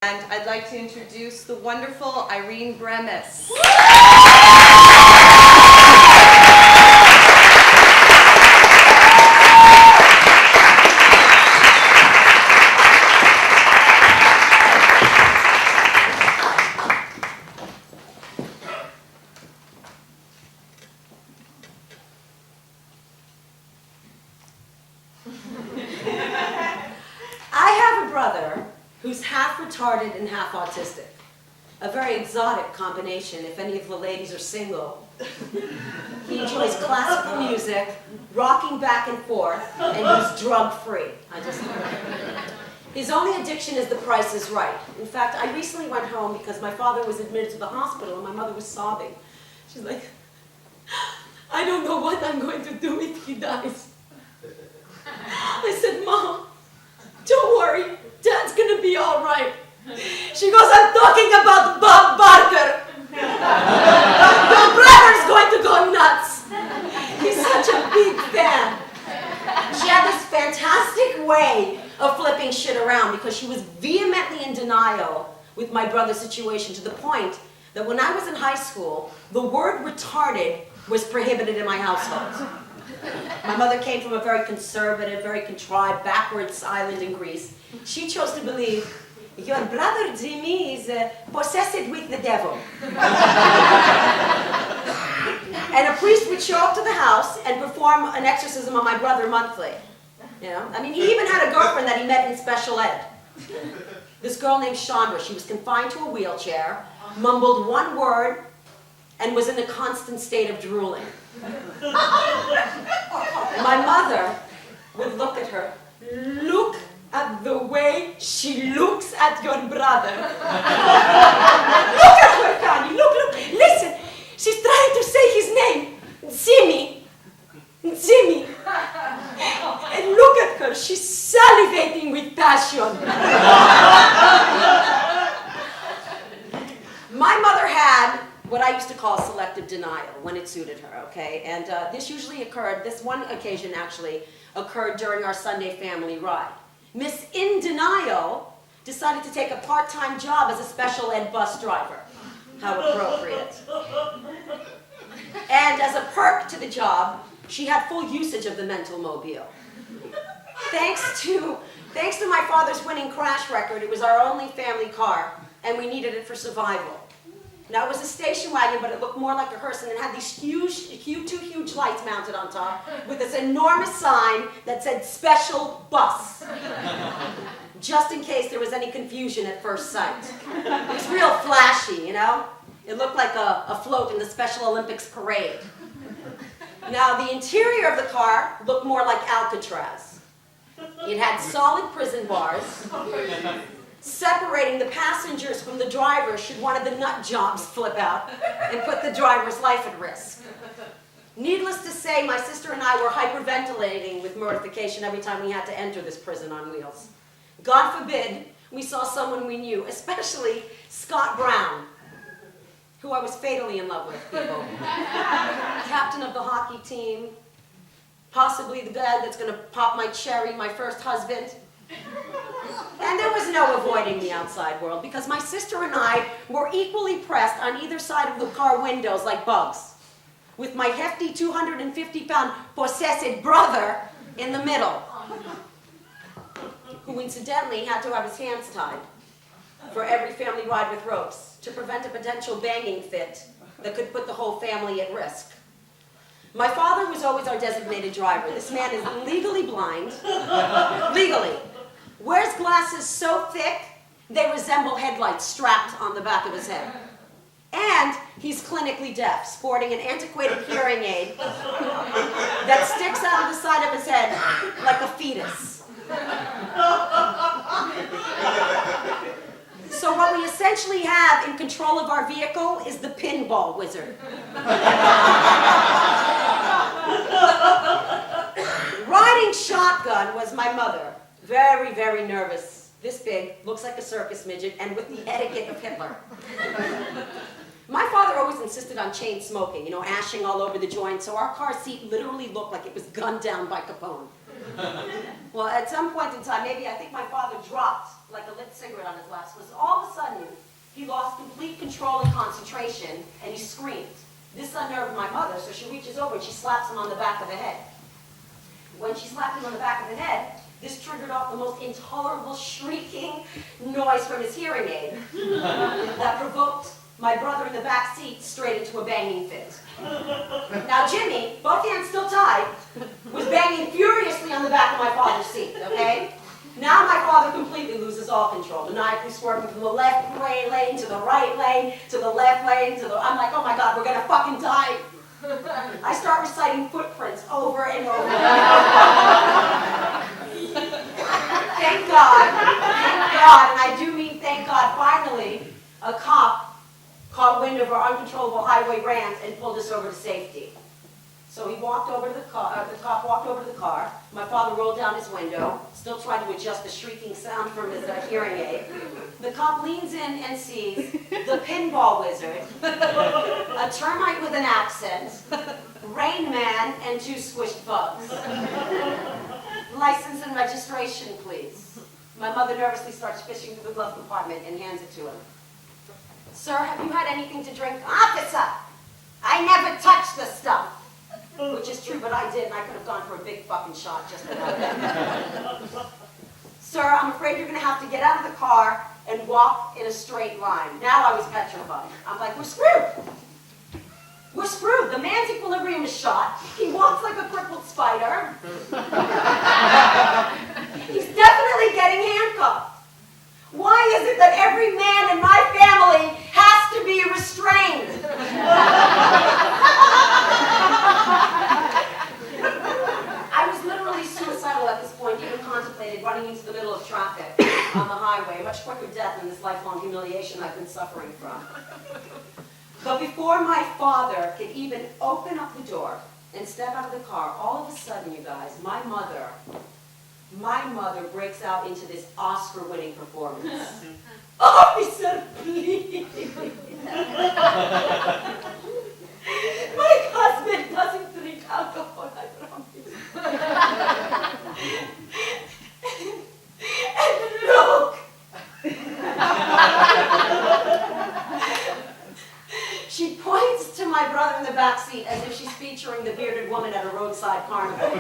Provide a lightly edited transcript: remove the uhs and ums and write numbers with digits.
And I'd like to introduce the wonderful Irene Bremis. I have a brother who's half retarded and half autistic. A very exotic combination if any of the ladies are single. He enjoys classical music, rocking back and forth, and he's drug-free. His only addiction is The Price is Right. In fact, I recently went home because my father was admitted to the hospital and my mother was sobbing. She's like, I don't know what I'm going to do if he dies. I said, Mom, don't worry, Dad's gonna be all right. She goes, I'm talking about Bob Barker. Your brother's going to go nuts. He's such a big fan. She had this fantastic way of flipping shit around because she was vehemently in denial with my brother's situation to the point that when I was in high school, the word retarded was prohibited in my household. My mother came from a very conservative, very contrived, backwards island in Greece. She chose to believe, your brother Jimmy is possessed with the devil. And a priest would show up to the house and perform an exorcism on my brother monthly. You know? I mean, he even had a girlfriend that he met in special ed. This girl named Chandra. She was confined to a wheelchair, mumbled one word, and was in a constant state of drooling. My mother would look at her. Look at the way she looks at your brother. Look at her, Connie. Look. Listen, she's trying to say his name. Jimmy. Jimmy. And look at her. She's salivating with passion. My mother had what I used to call selective denial when it suited her, okay? And this one occasion actually occurred during our Sunday family ride. Miss In Denial decided to take a part-time job as a special ed bus driver. How appropriate. And as a perk to the job, she had full usage of the mental mobile. Thanks to my father's winning crash record, it was our only family car, and we needed it for survival. Now, it was a station wagon, but it looked more like a hearse, and it had these two huge lights mounted on top with this enormous sign that said special bus. Just in case there was any confusion at first sight. It was real flashy, you know? It looked like a float in the Special Olympics parade. Now, the interior of the car looked more like Alcatraz. It had solid prison bars, separating the passengers from the driver should one of the nut jobs flip out and put the driver's life at risk. Needless to say, my sister and I were hyperventilating with mortification every time we had to enter this prison on wheels. God forbid we saw someone we knew, especially Scott Brown, who I was fatally in love with, people. Captain of the hockey team, possibly the guy that's going to pop my cherry, my first husband. And there was no avoiding the outside world because my sister and I were equally pressed on either side of the car windows like bugs, with my hefty 250-pound possessed brother in the middle, who incidentally had to have his hands tied for every family ride with ropes to prevent a potential banging fit that could put the whole family at risk. My father was always our designated driver. This man is legally blind, legally. Wears glasses so thick, they resemble headlights strapped on the back of his head. And he's clinically deaf, sporting an antiquated hearing aid that sticks out of the side of his head like a fetus. So what we essentially have in control of our vehicle is the pinball wizard. Riding shotgun was my mother. Very, very nervous. This big, looks like a circus midget, and with the etiquette of Hitler. My father always insisted on chain smoking, you know, ashing all over the joint, so our car seat literally looked like it was gunned down by Capone. Well, at some point in time, maybe I think my father dropped like a lit cigarette on his lap, was all of a sudden, he lost complete control and concentration, and he screamed. This unnerved my mother, so she reaches over and she slaps him on the back of the head. When she slapped him on the back of the head, this triggered off the most intolerable shrieking noise from his hearing aid that provoked my brother in the back seat straight into a banging fit. Now Jimmy, both hands still tied, was banging furiously on the back of my father's seat, okay? Now my father completely loses all control, maniacally swerving from the left lane to the right lane, to the left lane, I'm like, oh my God, we're gonna fucking die. I start reciting footprints over and over. Thank God, and I do mean thank God, finally, a cop caught wind of our uncontrollable highway rant and pulled us over to safety. So he walked over to the car, the cop walked over to the car, my father rolled down his window, still trying to adjust the shrieking sound from his hearing aid. The cop leans in and sees the pinball wizard, a termite with an accent, Rain Man, and 2 squished bugs. License and registration, please. My mother nervously starts fishing through the glove compartment and hands it to him. Sir, have you had anything to drink? Officer, I never touched the stuff. Which is true, but I did, and I could have gone for a big fucking shot just about that. Sir, I'm afraid you're going to have to get out of the car and walk in a straight line. Now I was petrified. I'm like, we're screwed. We're screwed. The man's equilibrium is shot. He walks like a crippled spider. He's definitely getting handcuffed. Why is it that every man in my family has to be restrained? I was literally suicidal at this point, even contemplated running into the middle of traffic on the highway, a much quicker death than this lifelong humiliation I've been suffering from. But before my father could even open up the door and step out of the car, all of a sudden, you guys, my mother breaks out into this Oscar-winning performance. Officer, please. My husband doesn't drink alcohol, I promise. And look! She points to my brother in the back seat as if she's featuring the bearded woman at a roadside carnival.